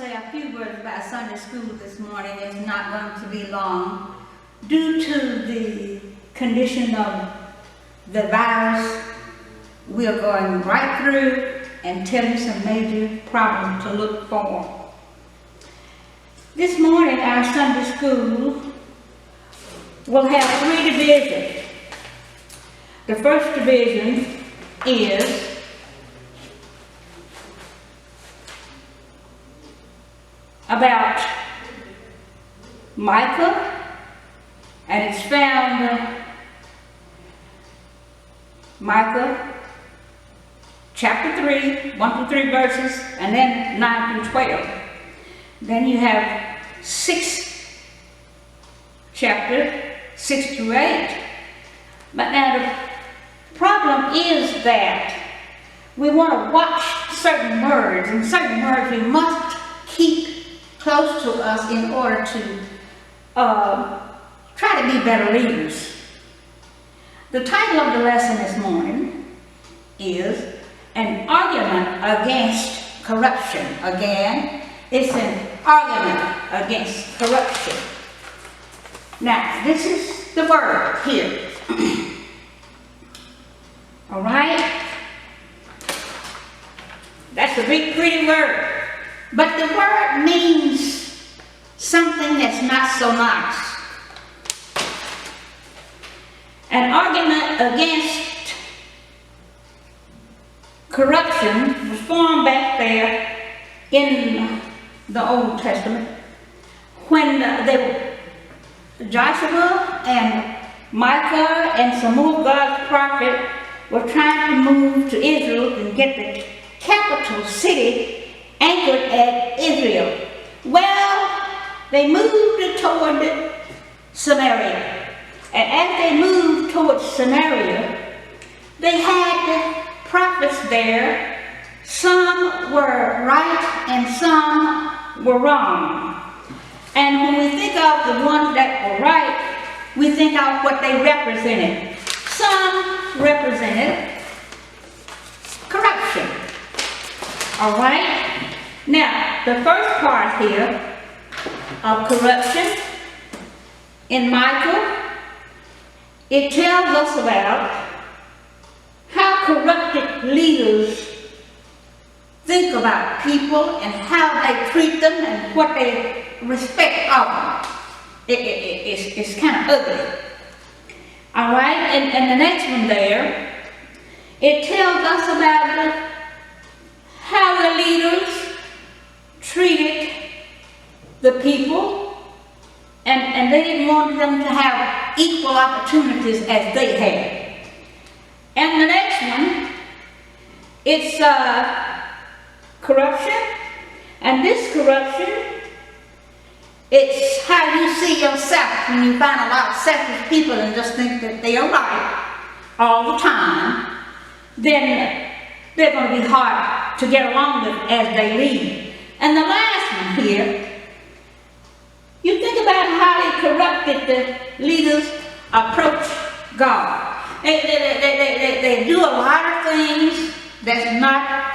say a few words about Sunday school this morning. It's not going to be long. Due to the condition of the virus, we are going right through and tell you some major problems to look for. This morning, our Sunday school will have 3 divisions. The first division is about Micah, and it's found Micah chapter 3, 1 through 3 verses, and then 9 through 12. Then you have 6 chapter 6 through 8. But now the problem is that we want to watch certain words, and certain words we must keep close to us in order to try to be better leaders. The title of the lesson this morning is An Argument Against Corruption. Again, it's an argument against corruption. Now, this is the word here. All right? That's a big, pretty word. But the word means something that's not so nice. An argument against corruption was formed back there in the Old Testament when Joshua and Micah and some more God's prophets were trying to move to Israel and get the capital city anchored at Israel. Well, they moved toward Samaria. And as they moved towards Samaria, they had prophets there. Some were right and some were wrong. And when we think of the ones that were right, we think of what they represented. Some represented corruption. All right? Now, the first part here of corruption in Micah, it tells us about how corrupted leaders think about people and how they treat them and what they respect of them. It's kind of ugly. All right? And the next one there, it tells us about how the leaders treated the people, and they didn't want them to have equal opportunities as they had. And the next one, it's corruption, and this corruption, it's how you see yourself when you find a lot of selfish people and just think that they are right all the time. Then they're going to be hard to get along with as they lead. And the last one here, you think about how they corrupted the leaders approach God. They do a lot of things that's not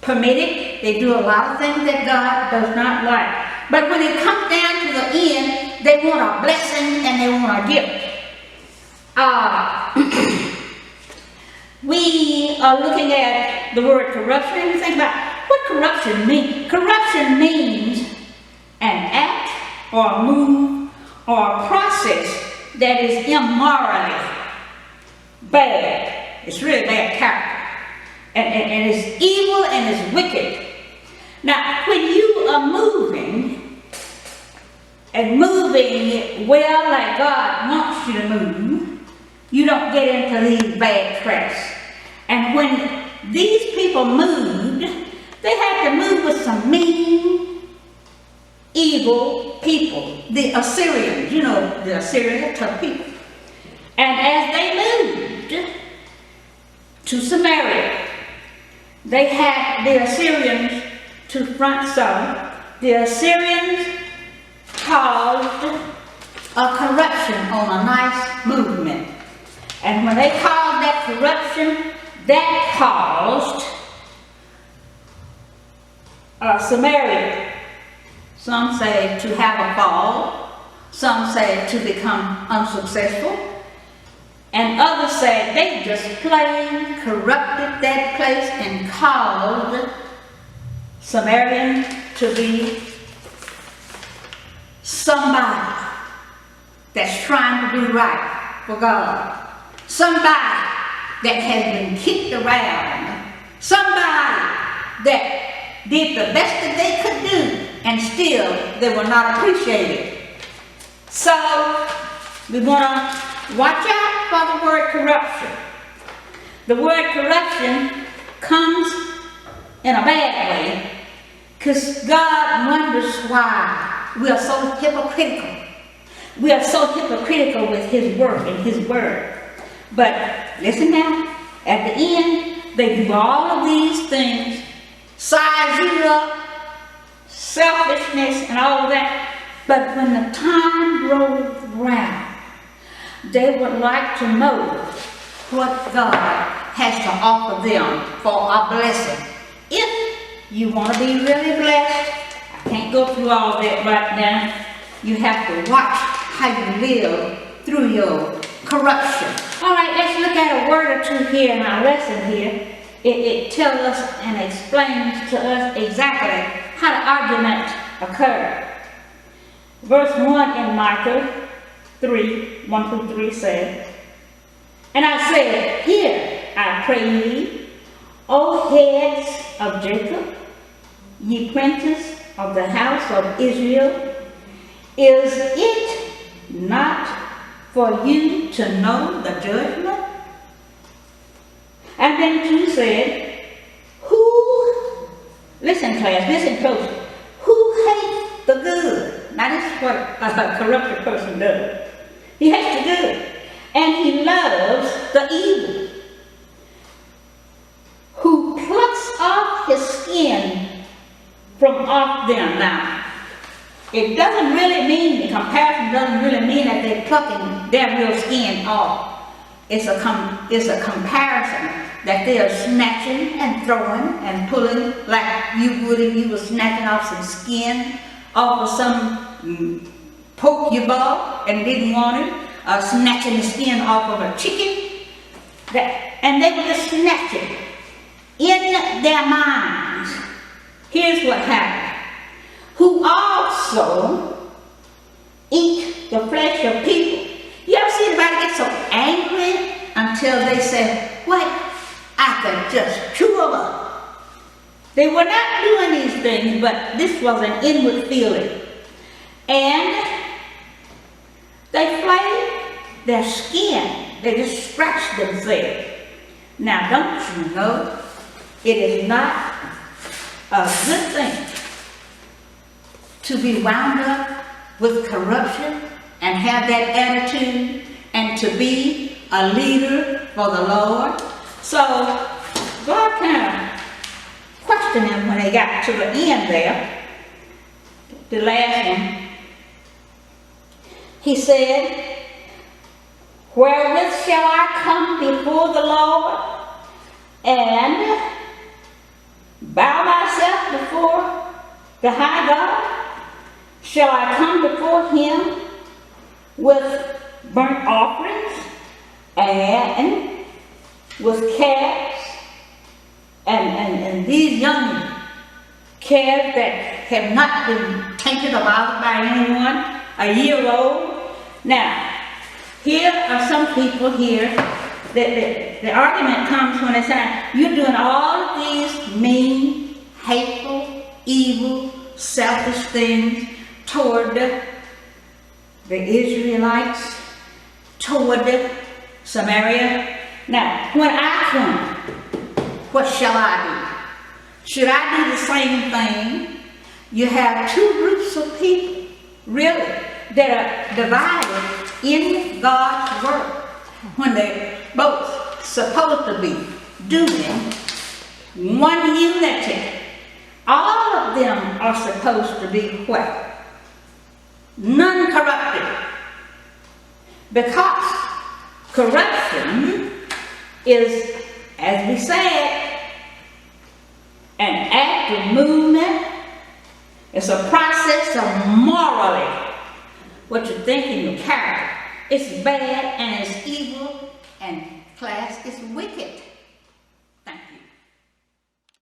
permitted. They do a lot of things that God does not like. But when it comes down to the end, they want a blessing and they want a gift. We are looking at the word corruption, and we think about what corruption means. Corruption means an act or a move or a process that is immorally bad. It's really bad character. And it's evil and it's wicked. Now, when you are moving, and moving it well like God wants you to move, you don't get into these bad tracks. And when these people moved, they had to move with some mean, evil people. The Assyrians, you know, the Assyrians are tough people. And as they moved to Samaria, they had the Assyrians to front some. The Assyrians caused a corruption on a nice movement. And when they caused that corruption, that caused Samaria. Some say to have a fall, some say to become unsuccessful, and others say they just plain corrupted that place and caused Samaritan to be somebody that's trying to do right for God. Somebody that has been kicked around. Somebody that did the best that they could do and still they were not appreciated. So we want to watch out for the word corruption. The word corruption comes in a bad way because God wonders why we are so hypocritical. We are so hypocritical with His work and His word. But listen now, at the end, they do all of these things, size you up, selfishness and all of that. But when the time rolls around, they would like to know what God has to offer them for a blessing. If you want to be really blessed, I can't go through all that right now. You have to watch how you live through your corruption. All right, let's look at a word or two here in our lesson here. It tells us and explains to us exactly how the argument occurred. Verse 1 in Micah 3, 1 through 3 says, "And I said, Hear, I pray ye, O heads of Jacob, ye princes of the house of Israel, is it not for you to know the judgment?" And then 2 said, "Who," listen class, listen close, "who hates the good?" Now this is what a corrupted person does. He hates the good, and he loves the evil. "Who plucks off his skin from off them." Now, it doesn't really mean, the comparison doesn't really mean that they're plucking their real skin off. It's a comparison that they are snatching and throwing and pulling like you would if you were snatching off some skin off of some pork you bought and didn't want it, or snatching the skin off of a chicken. And they were just snatching in their minds. Here's what happened. "Who also eat the flesh of people." You ever see anybody get so angry until they say, "What? I could just chew them up." They were not doing these things, but this was an inward feeling. And they flayed their skin. They just scratched themselves. Now, don't you know, it is not a good thing to be wound up with corruption and have that attitude and to be a leader for the Lord. So God kind of questioned them when they got to the end there, the last one. He said, "Wherewith shall I come before the Lord and bow myself before the high God? Shall I come before him with burnt offerings and with calves?" And these young calves that have not been tainted or bothered by anyone, a year old. Now, here are some people here that the argument comes when they say, "You're doing all of these mean, hateful, evil, selfish things toward the Israelites, toward Samaria. Now, when I come, what shall I do? Should I do the same thing?" You have two groups of people, really, that are divided in God's work when they're both supposed to be doing one unity. All of them are supposed to be what? None corrupted. Because corruption is, as we said, an active movement It's a process of morally what you think in your character. It's bad and it's evil and class is wicked.